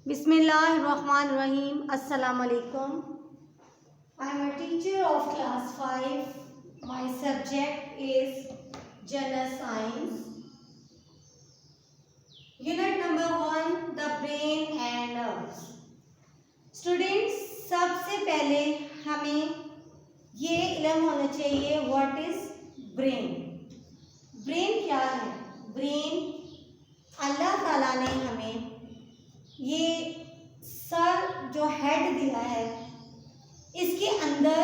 Bismillahirrahmanirrahim. Assalamu alaikum. I am a teacher of class 5. My subject is General Science. Unit number 1, the brain and nerves. Students, सबसे पहले हमें ये इल्म होना चाहिए व्हाट इज ब्रेन। ब्रेन क्या है? ब्रेन अल्लाह ताला ने हमें ये सर जो हेड दिया है, इसके अंदर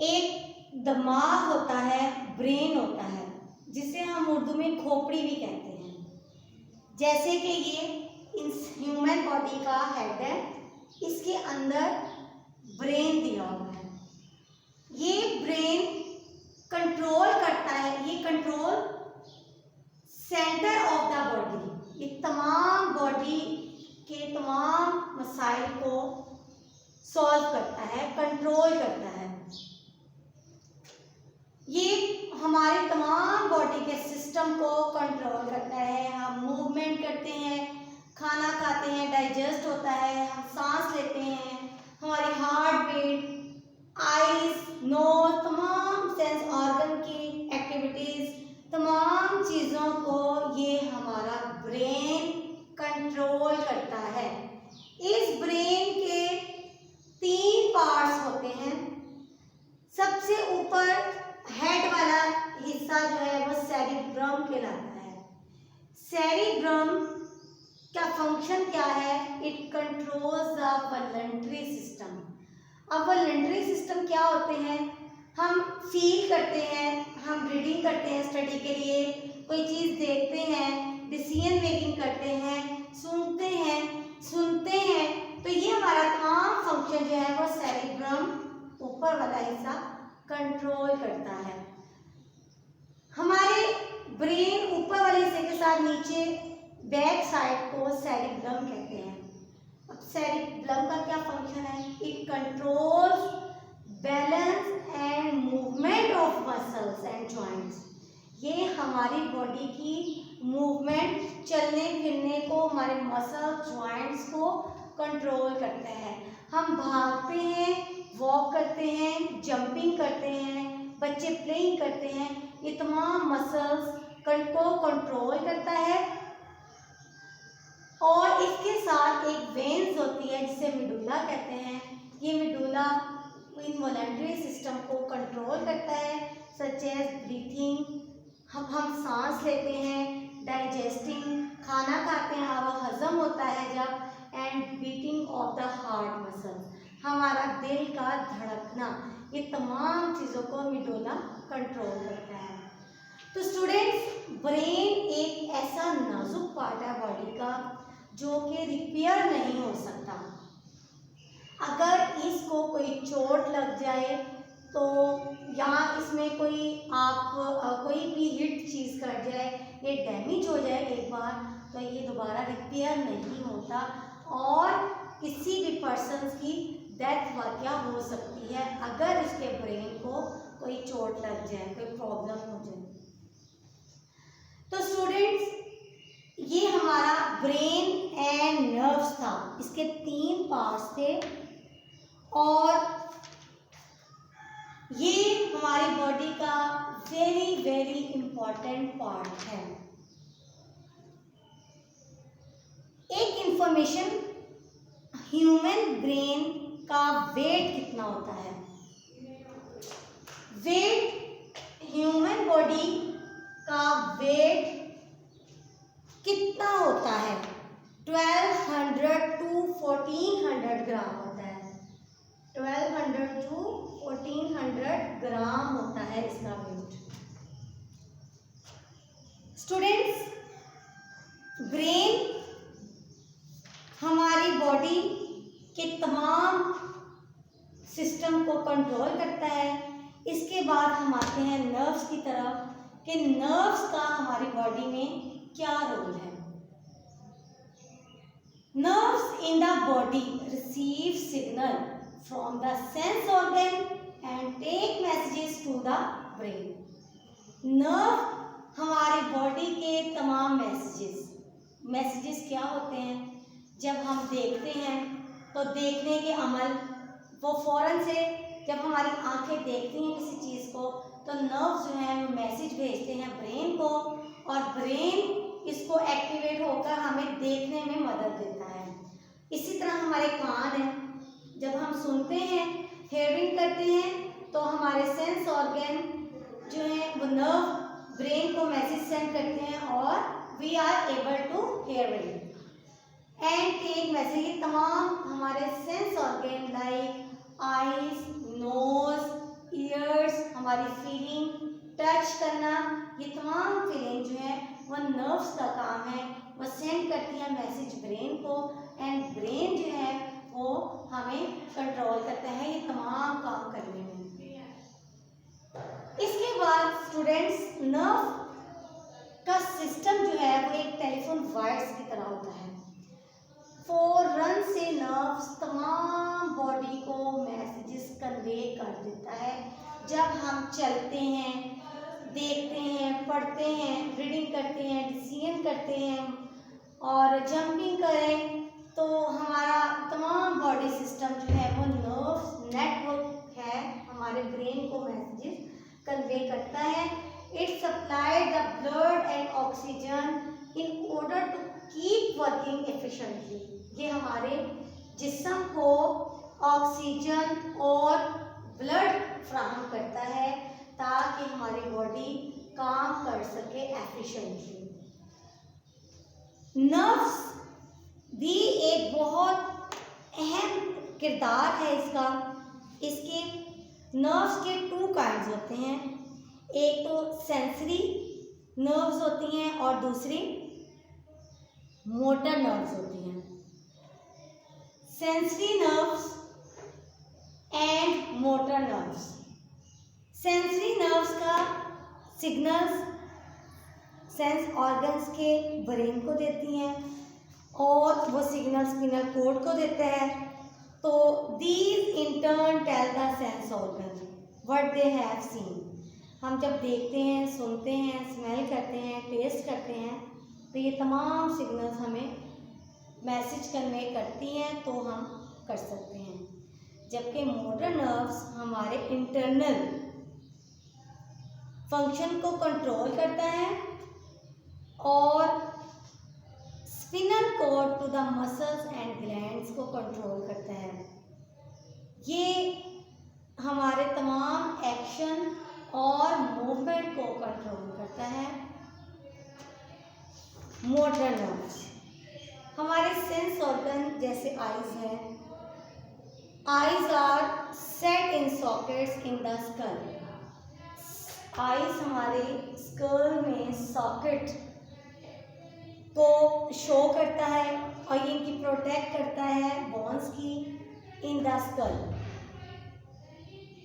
एक दिमाग होता है, ब्रेन होता है, जिसे हम उर्दू में खोपड़ी भी कहते हैं। जैसे कि ये इस ह्यूमन बॉडी का हेड है, इसके अंदर ब्रेन दिया हुआ है। ये ब्रेन कंट्रोल करता है, ये control centre of the body, ये तमाम बॉडी के तमाम मसाइल को सॉल्व करता है, कंट्रोल करता है। ये हमारे तमाम बॉडी के सिस्टम को कंट्रोल करता है। हम मूवमेंट करते हैं, खाना खाते हैं, डाइजेस्ट होता है, हम सांस लेते हैं, हमारी हार्ट बीट, आईज, नोज, तमाम सेंस ऑर्गन की एक्टिविटीज, तमाम चीज़ों को ये हमारा ब्रेन कंट्रोल करता है। इस ब्रेन के 3 पार्ट्स होते हैं। सबसे ऊपर हेड वाला हिस्सा जो है वो सेरिब्रम कहलाता है। सेरिब्रम का फंक्शन क्या है? It controls the voluntary system. अब वॉलंटरी सिस्टम क्या होते हैं? हम फील करते हैं, हम रीडिंग करते हैं स्टडी के लिए, कोई चीज़ देखते हैं, डिसीजन मेकिंग करते हैं, सुनते हैं, तो ये हमारा तमाम फंक्शन जो है वो सेरिब्रम ऊपर वाला हिस्सा कंट्रोल करता है। हमारे ब्रेन ऊपर वाले हिस्से के साथ नीचे बैक साइड को सेरिब्रम कहते हैं। अब सेरिब्रम का क्या फंक्शन है? It controls balance and movement of muscles and joints. ये हमारी बॉडी की मूवमेंट, चलने फिरने को, हमारे मसल जॉइंट्स को कंट्रोल करता है। हम भागते हैं, वॉक करते हैं, जंपिंग करते हैं, बच्चे प्लेइंग करते हैं, ये तमाम मसल्स को कंट्रोल करता है। और इसके साथ एक वेन्स होती है जिसे मिडुला कहते हैं। ये मिडुला इनवॉलंटरी सिस्टम को कंट्रोल करता है, सच एज ब्रीथिंग, हम सांस लेते हैं, डाइजेस्टिंग, खाना खाते हैं, हवा हजम होता है जब, and beating of the heart muscle, हमारा दिल का धड़कना, ये तमाम चीज़ों को मिडुला कंट्रोल करता है। तो स्टूडेंट्स, ब्रेन एक ऐसा नाजुक पार्ट है बॉडी का जो कि रिपेयर नहीं हो सकता। अगर इसको कोई चोट लग जाए तो या इसमें कोई भी हिट चीज़ कर जाए, ये डैमेज हो जाए एक बार, तो ये दोबारा रिपेयर नहीं होता और किसी भी पर्सन की डेथ वाक़या हो सकती है अगर उसके ब्रेन को कोई चोट लग जाए, कोई प्रॉब्लम हो जाए। तो स्टूडेंट्स, ये हमारा ब्रेन एंड नर्व्स था, इसके 3 पार्ट्स थे और ये हमारी बॉडी का वेरी वेरी इम्पॉर्टेंट पार्ट है। एक इंफॉर्मेशन, ह्यूमन ब्रेन का वेट कितना होता है? वेट, ह्यूमन बॉडी का वेट कितना होता है? 1200 to 1400 ग्राम होता है। 1200 to 1400 ग्राम होता है इसका वेट। स्टूडेंट्स, ब्रेन हमारी बॉडी के तमाम सिस्टम को कंट्रोल करता है। इसके बाद हम आते हैं नर्व्स की तरफ कि नर्व्स का हमारी बॉडी में क्या रोल है। Nerves in the body receive signal from the sense organ and take messages to the brain. Nerve हमारी बॉडी के तमाम मैसेजेस क्या होते हैं? जब हम देखते हैं तो देखने के अमल वो फ़ौरन से जब हमारी आंखें देखती हैं किसी चीज़ को तो नर्व्स जो हैं वो मैसेज भेजते हैं ब्रेन को, और ब्रेन इसको एक्टिवेट होकर हमें देखने में मदद देता है। इसी तरह हमारे कान हैं, जब हम सुनते हैं, हेयरिंग करते हैं, तो हमारे सेंस ऑर्गन जो हैं वो नर्व ब्रेन को मैसेज सेंड करते हैं और we are able to hearing and take message. तमाम हमारे sense organ like eyes, nose, ears, हमारी फीलिंग, टच करना, ये तमाम फीलिंग जो है वो नर्व्स का काम है। वो सेंड करती है मैसेज ब्रेन को एंड ब्रेन जो है वो हमें कंट्रोल करता है ये तमाम काम करने में। इसके बाद स्टूडेंट्स, नर्व का सिस्टम जो है वो एक टेलीफोन वायर्स की तरह होता है। फौरन से नर्व्स तमाम बॉडी को मैसेजेस कन्वे कर देता है। जब हम चलते हैं, देखते हैं, पढ़ते हैं, रीडिंग करते हैं, डिसीजन करते हैं और जंपिंग करें, तो हमारा तमाम बॉडी सिस्टम जो है वो नर्व्स नेटवर्क है, हमारे ब्रेन को मैसेजेस कन्वे करता है। It supply the blood and oxygen in order to keep working efficiently. ये हमारे जिस्म को ऑक्सीजन और ब्लड फ्राहम करता है ताकि हमारी बॉडी काम कर सके एफिशिएंटली। नर्व्स भी एक बहुत अहम किरदार है इसका। इसके नर्व्स के 2 काइंड्स होते हैं, एक तो सेंसरी नर्व्स होती हैं और दूसरी मोटर नर्व्स होती हैं। Sensory nerves and motor nerves. Sensory nerves का सिग्नल्स सेंस ऑर्गन्स के ब्रेन को देती हैं और वो सिग्नल स्पिनल कोड को देता है। तो these in turn tell the sense organ what they have seen. हम जब देखते हैं, सुनते हैं, स्मेल करते हैं, टेस्ट करते हैं, तो ये तमाम सिग्नल्स हमें मैसेज कन्वे करती हैं तो हम कर सकते हैं। जबकि मोटर नर्व्स हमारे इंटरनल फंक्शन को कंट्रोल करता है और spinal cord to the muscles and glands को कंट्रोल करता है। ये हमारे तमाम एक्शन और मूवमेंट को कंट्रोल करता है। मोटर नर्व्स हमारे सेंस ऑर्गन जैसे आईज है, eyes are set in sockets in the skull. Eyes हमारे स्कल में सॉकेट को शो करता है और ये इनकी प्रोटेक्ट करता है बोन्स की इन the school.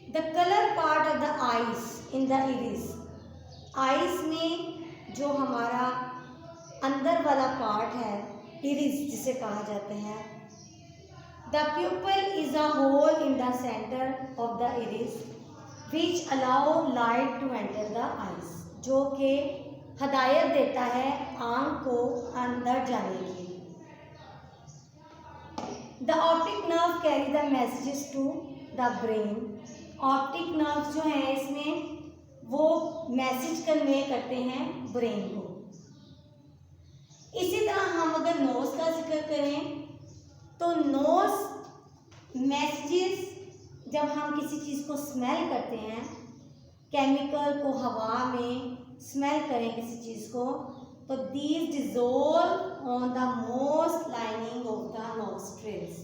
The colour part of the eyes in the iris. Eyes में जो हमारा अंदर वाला पार्ट है, इरिस जिसे कहा जाता है, the pupil is a hole in the centre of the iris which allow light to enter the eyes, जो कि हदायत देता है आंख को अंदर जाने की। The optic nerve carry the messages to the brain. Optic nerve जो है इसमें वो मैसेज कन्वे करते हैं ब्रेन को। इसी तरह हम अगर नोज का जिक्र करें तो नोज मैसेजेस, जब हम किसी चीज़ को स्मेल करते हैं, केमिकल को हवा में स्मेल करें किसी चीज़ को, तो these dissolve on the moist lining of the nostrils.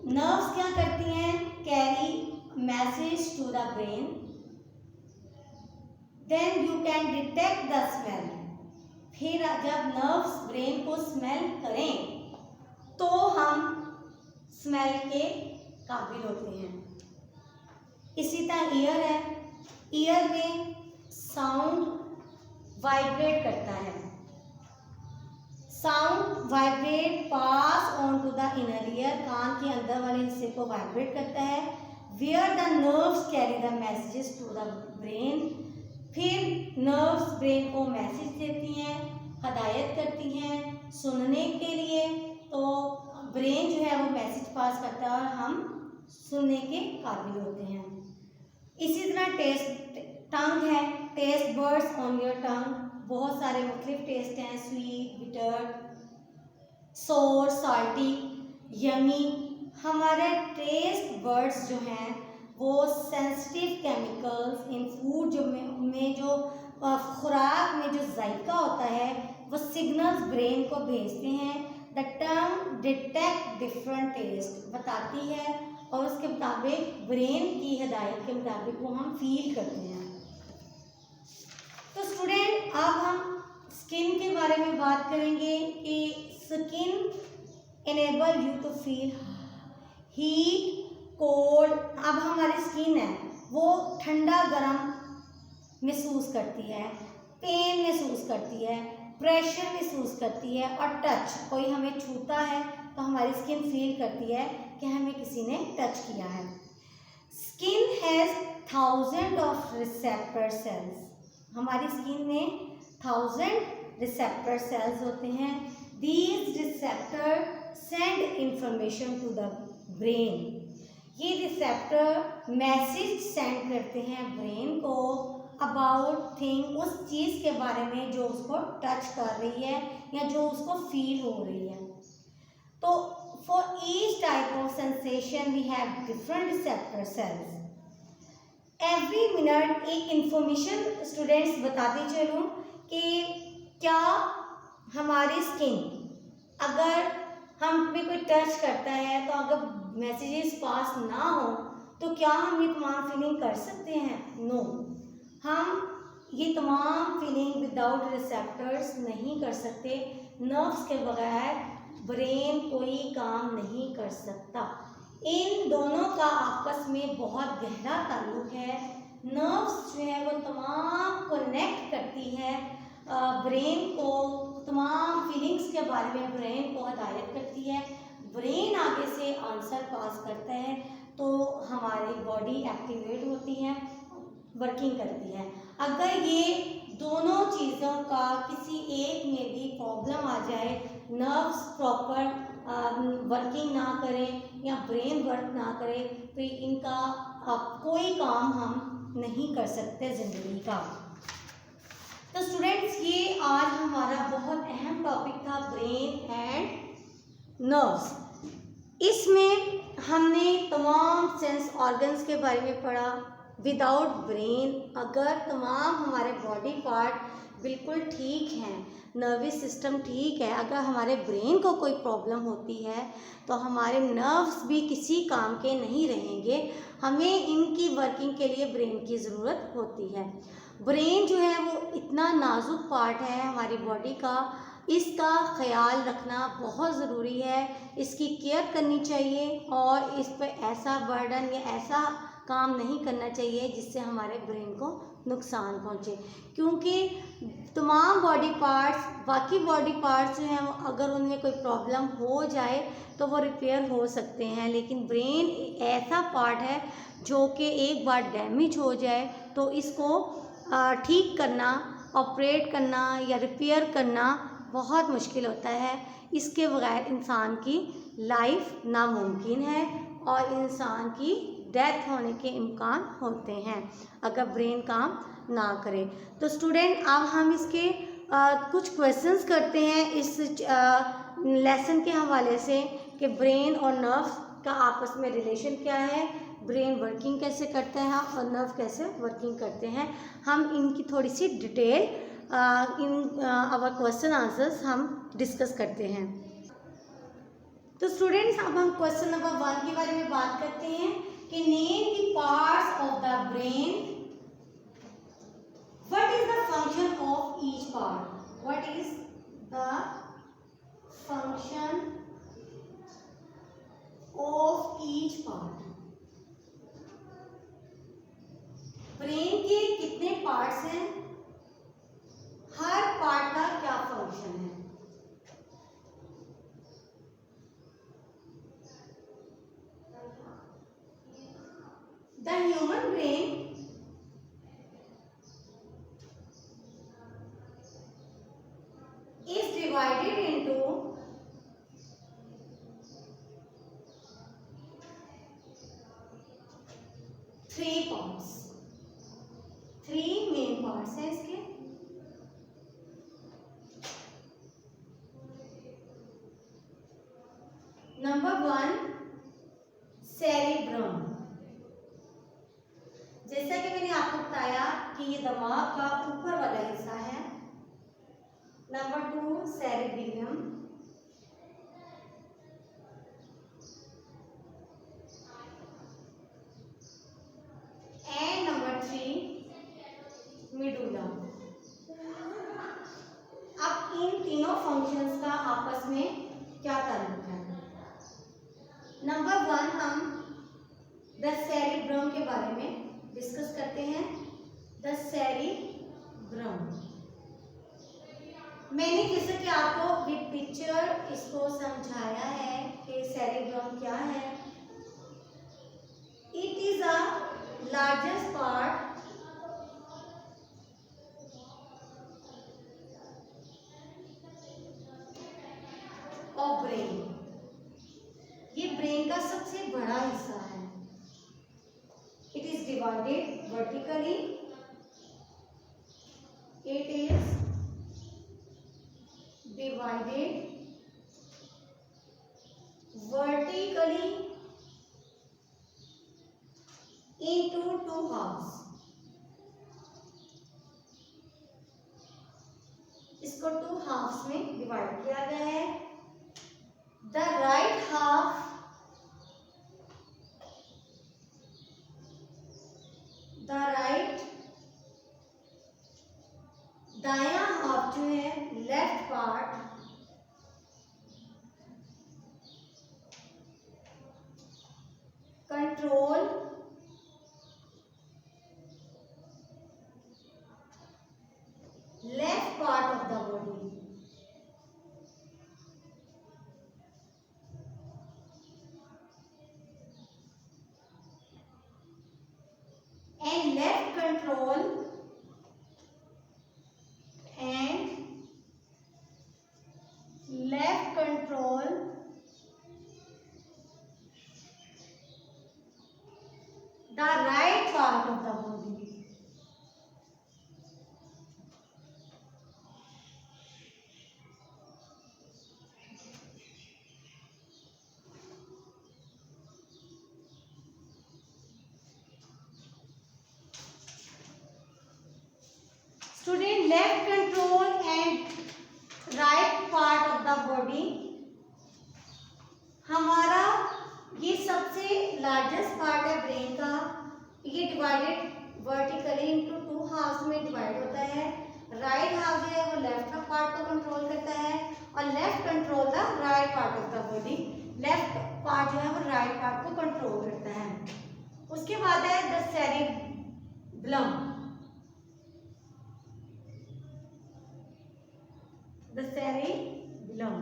Nerves क्या करती हैं? Carry message to the brain, then you can detect the smell. फिर जब नर्व्स ब्रेन को स्मेल करें तो हम स्मेल के काबिल होते हैं। इसी तरह ईयर है, ईयर में साउंड वाइब्रेट करता है। Sound vibrate pass on to the inner ear, कान के अंदर वाले हिस्से को वाइब्रेट करता है। Where the nerves carry the messages to the brain. फिर नर्व्स ब्रेन को मैसेज देती हैं, हदायत करती हैं सुनने के लिए, तो ब्रेन जो है वो मैसेज पास करता है और हम सुनने के काबिल होते हैं। इसी तरह टेस्ट टंग है, taste buds on your tongue, बहुत सारे मुख्तलिफ टेस्ट हैं, स्वीट, बिटर, सोर, साल्टी, यमी। हमारे टेस्ट बर्ड्स जो हैं वो सेंसिटिव केमिकल्स इन फूड में जो खुराक में जो जायका होता है वो सिग्नल्स ब्रेन को भेजते हैं। The tongue detect different taste बताती है और उसके मुताबिक ब्रेन की हिदायत के मुताबिक वो हम फील करते हैं। तो स्टूडेंट अब हम स्किन के बारे में बात करेंगे कि skin enable you to feel heat, cold. अब हमारी स्किन है वो ठंडा गर्म महसूस करती है, पेन महसूस करती है, प्रेशर महसूस करती है और टच, कोई हमें छूता है तो हमारी स्किन फील करती है कि हमें किसी ने टच किया है। Skin has 1000 of receptor cells, हमारी स्किन में 1000 रिसेप्टर सेल्स होते हैं। These receptor send information to the brain, ये रिसेप्टर मैसेज सेंड करते हैं ब्रेन को अबाउट थिंग, उस चीज़ के बारे में जो उसको टच कर रही है या जो उसको फील हो रही है। तो for each type of sensation we have different receptor cells. Every minute एक इंफॉर्मेशन स्टूडेंट्स बताते चलूँ कि क्या हमारी स्किन, अगर हम पे कोई टच करता है तो अगर मैसेजेस पास ना हो तो क्या हम ये तमाम फीलिंग कर सकते हैं? नो, हम ये तमाम फीलिंग विदाउट रिसेप्टर्स नहीं कर सकते। नर्व्स के बगैर ब्रेन कोई काम नहीं कर सकता। इन दोनों का आपस में बहुत गहरा ताल्लुक है। नर्व्स जो है वो तमाम कनेक्ट करती है ब्रेन को, तमाम फीलिंग्स के बारे में ब्रेन को हिदायत करती है। ब्रेन आगे से आंसर पास करता है तो हमारी बॉडी एक्टिवेट होती है, वर्किंग करती है। अगर ये दोनों चीज़ों का किसी एक में भी प्रॉब्लम आ जाए, नर्व्स प्रॉपर वर्किंग ना करें या ब्रेन वर्क ना करे, तो इनका कोई काम हम नहीं कर सकते ज़िंदगी का। तो स्टूडेंट्स ये आज हमारा बहुत अहम टॉपिक था, ब्रेन एंड नर्व्स। इसमें हमने तमाम सेंस ऑर्गन्स के बारे में पढ़ा। विदाउट ब्रेन अगर तमाम हमारे बॉडी पार्ट बिल्कुल ठीक हैं, नर्वस सिस्टम ठीक है, अगर हमारे ब्रेन को कोई प्रॉब्लम होती है तो हमारे नर्व्स भी किसी काम के नहीं रहेंगे। हमें इनकी वर्किंग के लिए ब्रेन की ज़रूरत होती है। ब्रेन जो है वो इतना नाजुक पार्ट है हमारी बॉडी का, इसका ख्याल रखना बहुत ज़रूरी है, इसकी केयर करनी चाहिए और इस पर ऐसा बर्डन या ऐसा काम नहीं करना चाहिए जिससे हमारे ब्रेन को नुकसान पहुंचे। क्योंकि तमाम बॉडी पार्ट्स, बाकी बॉडी पार्ट्स जो हैं वो अगर उनमें कोई प्रॉब्लम हो जाए तो वो रिपेयर हो सकते हैं, लेकिन ब्रेन ऐसा पार्ट है जो कि एक बार डैमेज हो जाए तो इसको ठीक करना, ऑपरेट करना या रिपेयर करना बहुत मुश्किल होता है। इसके बगैर इंसान की लाइफ नामुमकिन है और इंसान की डेथ होने के इम्कान होते हैं अगर ब्रेन काम ना करे। तो स्टूडेंट अब हम इसके कुछ क्वेश्चंस करते हैं इस लेसन के हवाले से कि ब्रेन और नर्व्स का आपस में रिलेशन क्या है, ब्रेन वर्किंग कैसे करता है और नर्व कैसे वर्किंग करते हैं। हम इनकी थोड़ी सी detail in our question answers हम डिस्कस करते हैं। तो स्टूडेंट्स अब हम क्वेश्चन नंबर 1 के बारे में बात करते हैं कि name the parts of the brain, what is the function of each part, what is the function of each part. Brain के कितने पार्ट्स हैं, हर पार्ट का क्या फंक्शन है। The human brain is divided into 3 parts, 3 main parts हैं इसके। Number 1 cerebrum. जैसा कि मैंने आपको बताया कि ये दिमाग का ऊपर वाला हिस्सा है। Number 2 cerebellum. And number 3 medulla. अब इन तीनों फंक्शंस का आपस में क्या ताल्लुक है? नंबर 1 हम द सेरिब्रम के बारे में डिस्कस करते हैं। द सेरिब्रम, मैंने जैसे कि आपको विद पिक्चर इसको समझाया है कि सेरिब्रम क्या है। It is a largest part of brain. ये ब्रेन का सबसे बड़ा हिस्सा है। It is divided vertically. It is divided vertically into 2 halves. इसको 2 halves में डिवाइड किया गया है। The right half दायां हाफ जो है, left part control left part of the body. And left control the right part of the body. Student, left control and right part of the body, हमारा ये सबसे largest part है brain का। ये divided vertically into 2 halves में divide होता है। Right half जो है वो लेफ्ट पार्ट को कंट्रोल करता है और left control the right part of the body. Left part जो है वो राइट पार्ट को कंट्रोल करता है। उसके बाद है the cerebellum. The cerebellum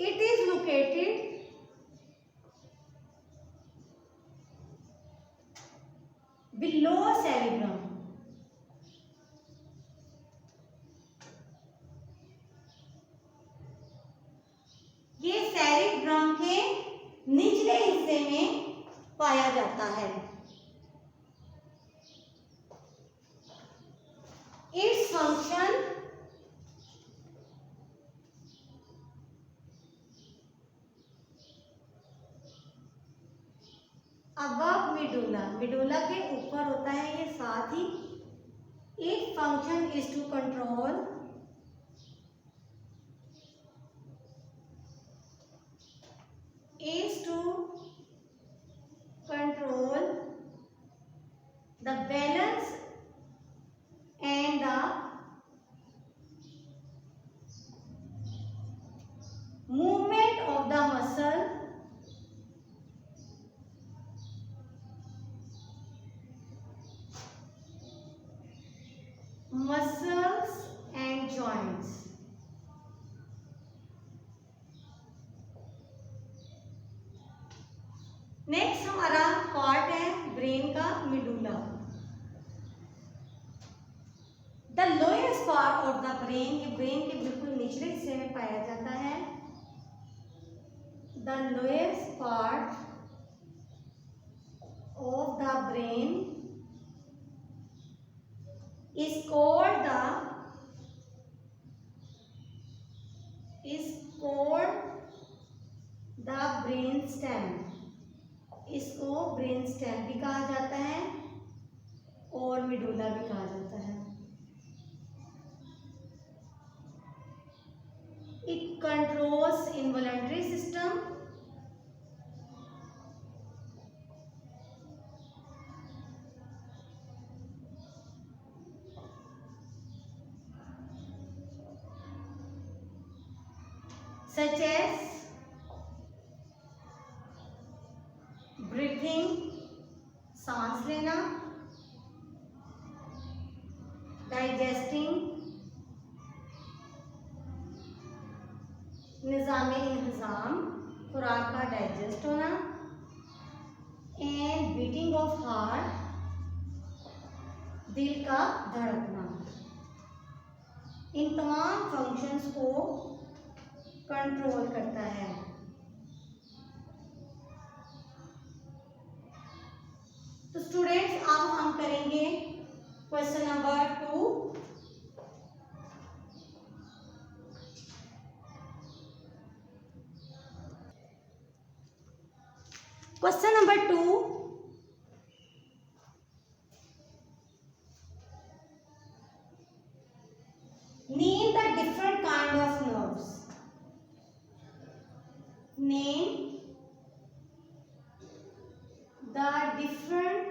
it is located below cerebrum. ये सेरिब्रम के निचले हिस्से में पाया जाता है। Its function above medulla, medulla के ऊपर होता है ये। साथ ही it function is to control the balance and the movement of the muscles and joints. Next हमारा पार्ट है ब्रेन का medulla. The lowest part of the brain, ये ब्रेन के बिल्कुल निचले हिस्से में पाया जाता है। the lowest part of the brain is called the brain stem. इसको ब्रेन स्टेम भी कहा जाता है और मिडुला भी कहा जाता है। It controls involuntary system, such as breathing, सांस लेना, डाइजेस्टिंग, निज़ामे इंतज़ाम, खुराक का डाइजेस्ट होना, एंड बीटिंग ऑफ हार्ट, दिल का धड़कना। इन तमाम फंक्शंस को कंट्रोल करता है। तो स्टूडेंट्स, अब हम करेंगे question number 2। Question number 2, name the different kind of nerves. Name the different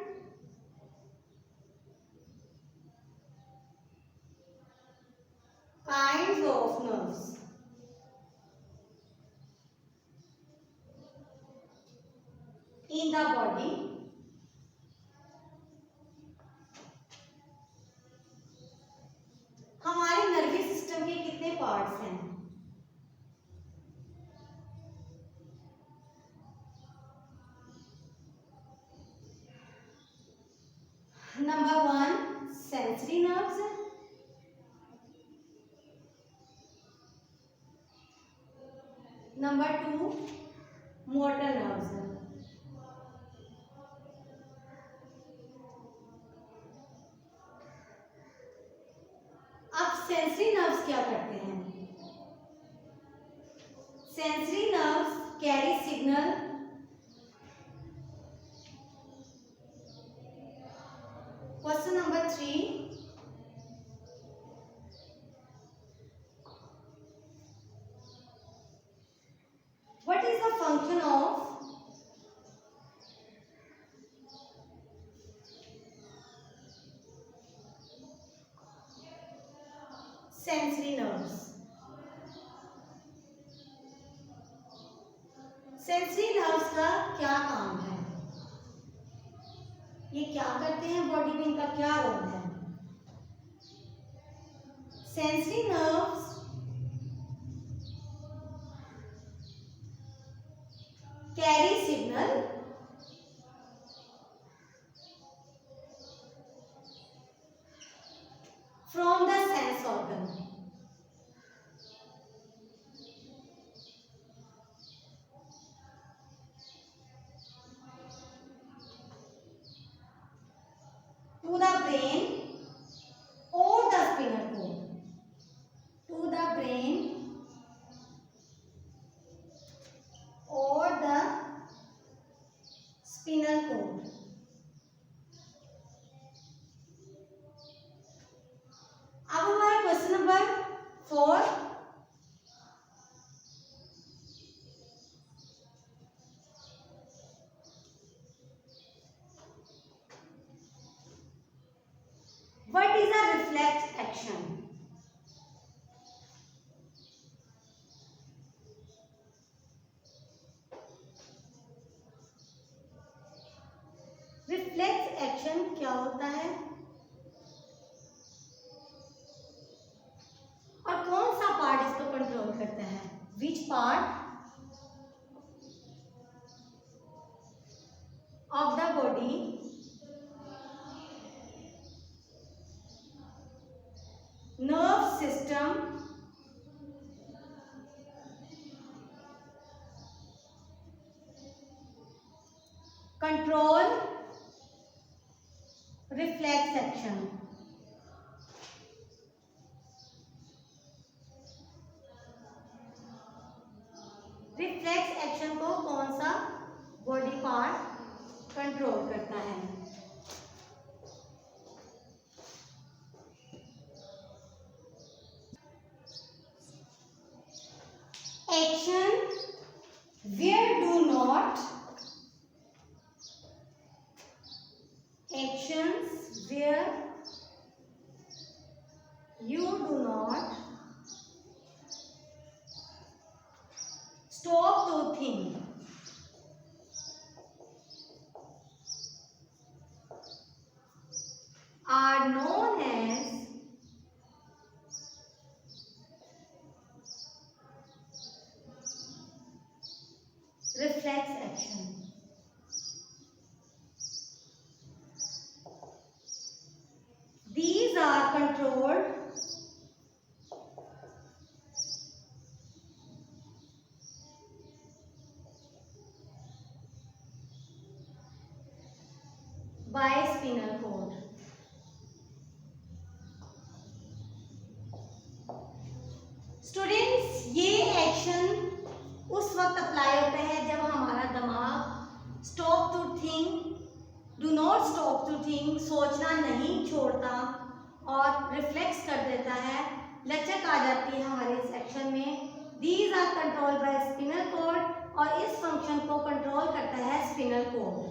kinds of nerves in the body हमारे नर्वस सिस्टम के कितने पार्ट्स हैं? Number 1 sensory nerves, number 2 motor nerves. अब सेंसरी नर्व्स क्या करते हैं? Sensory nerves carry signal question number 3, what is the function of sensory nerves? Sensory nerves का क्या काम है? ये क्या करते हैं बॉडी में, इनका क्या रोल है? Sensory nerves carry signal from the sense organ. to the brain or the spinal cord, to the brain or the spinal cord। अब हमारा question number 4, what is a reflex action? Reflex action क्या होता है और कौन सा part इसको control करता है? Which part of the body nerve system action where do not, actions where you do not stop to think are known as reflex action. These are controlled by spinal cord. Students, ये action उस वक्त apply होते हैं जब हमारा दिमाग stop to think, do not stop to think, सोचना नहीं छोड़ता और रिफ्लेक्स कर देता है, लचक आ जाती है हमारे इस एक्शन में. These are control by spinal cord और इस फंक्शन को कंट्रोल करता है स्पिनल कॉर्ड.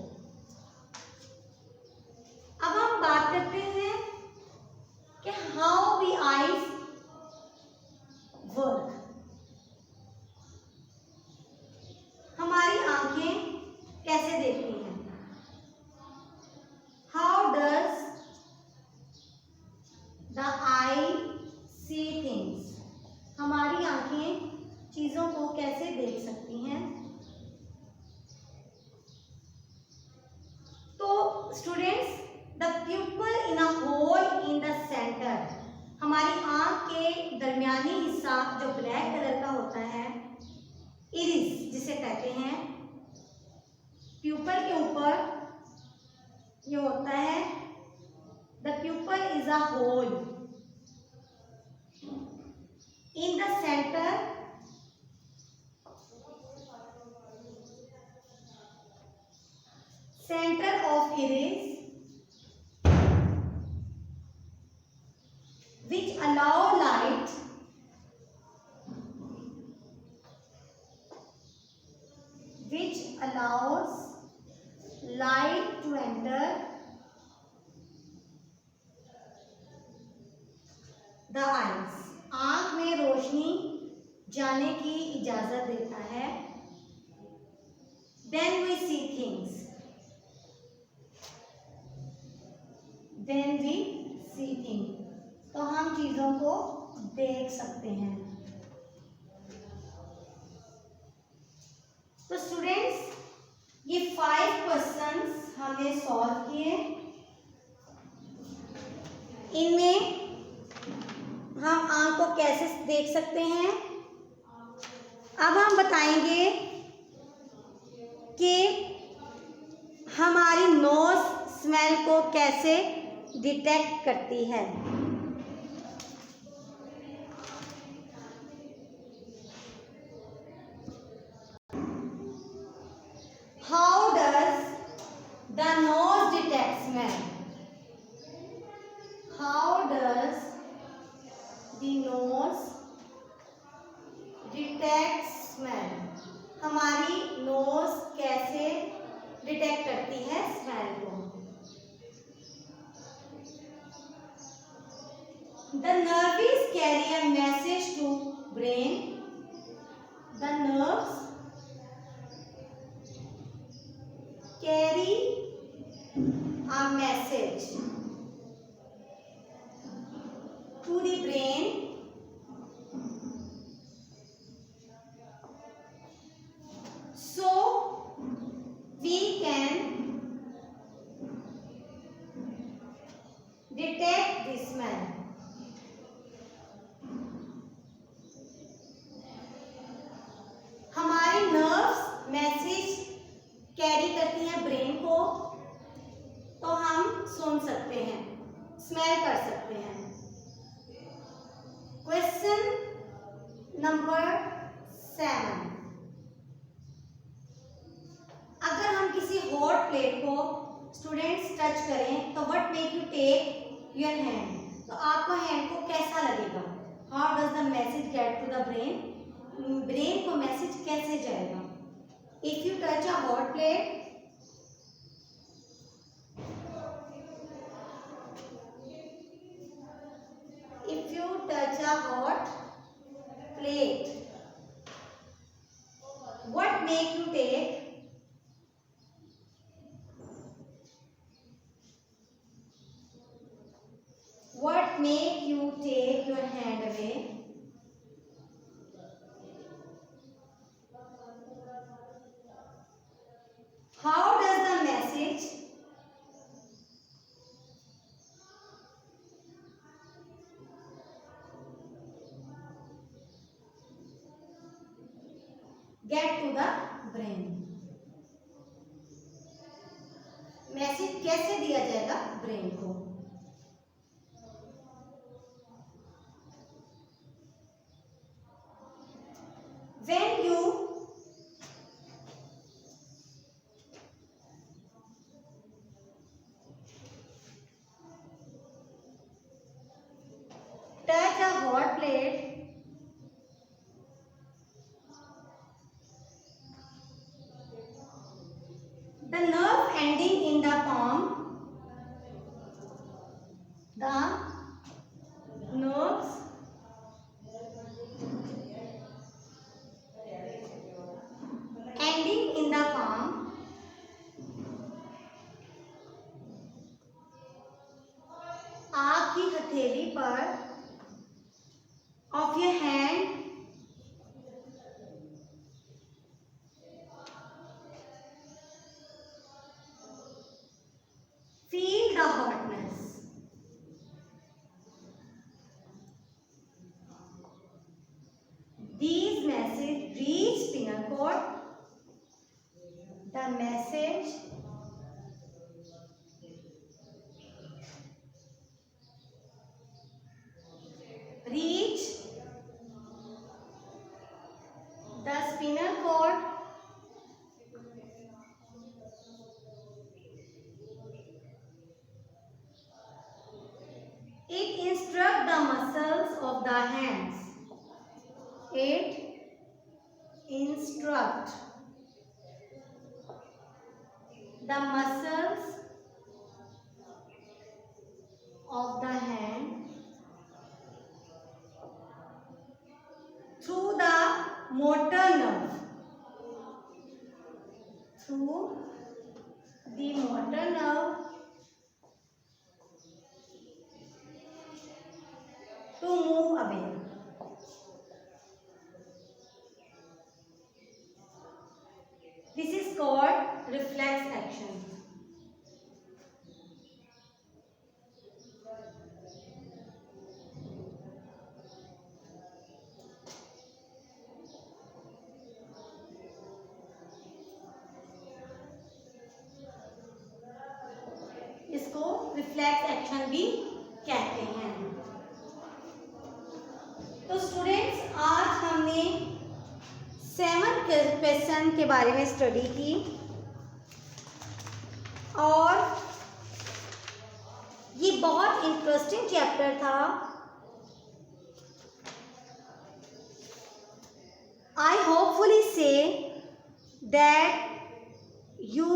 अब हम बात करते हैं कि हाउ वी आईज वर्क. हमारी आंखें कैसे देखती हैं? How does the eye see things. हमारी आंखें चीजों को कैसे देख सकती हैं? तो students, the pupil in a hole in the centre, हमारी आंख के दरमियानी हिस्सा जो ब्लैक कलर का होता है, इरिस जिसे कहते हैं, प्यूपल के ऊपर ये होता है. The pupil is a hole in the centre of iris which allow light which allows light to enter the eyes. आंख में रोशनी जाने की इजाजत देता है. Then we see things. Then we see things. तो हम चीजों को देख सकते हैं. तो स्टूडेंट्स, ये 5 क्वेश्चंस हमने सॉल्व किए. इनमें हम आंख को कैसे देख सकते हैं. अब हम बताएंगे कि हमारी नोज स्मेल को कैसे डिटेक्ट करती है. How does the nose detect smell? How does the nose detect smell? हमारी नोज कैसे डिटेक्ट करती है स्मेल को. The nerves carry a message to brain. The nerves carry a message to the brain so we can detect the smell. हमारी nerves message carry करती हैं brain को, तो हम सुन सकते हैं, स्मेल कर सकते हैं. Question number 7. अगर हम किसी हॉट प्लेट को स्टूडेंट्स टच करें तो what make you take your hand, तो आपका हैंड को कैसा लगेगा? How does the message get to the brain? Brain को मैसेज कैसे जाएगा? If you touch a hot plate, if you touch a hot plate, what make you take? What make you take your hand away? How does the message get to the brain? Message कैसे दिया जाएगा brain को? When you touch a hot plate, the nerve ending in the palm, the nerves ending in the palm आपकी हथेली पर of your hand feel the hotness. These messages reach spinal cord. The message reach the spinal cord. It instructs the muscles of the hands. It instructs the muscles of the hand through the motor nerve. Through the motor nerve to move away. This is called reflex action. इसको reflex action भी कहते हैं। तो students, आज हमने 7 question के बारे में स्टडी की और ये बहुत इंटरेस्टिंग चैप्टर था। I hopefully say that you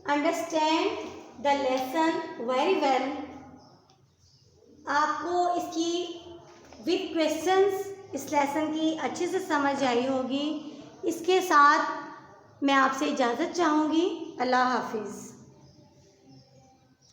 understand the lesson very well. आपको इसकी विद क्वेश्चंस इस लेसन की अच्छे से समझ आई होगी। इसके साथ मैं आपसे इजाज़त चाहूँगी। अल्लाह हाफिज़।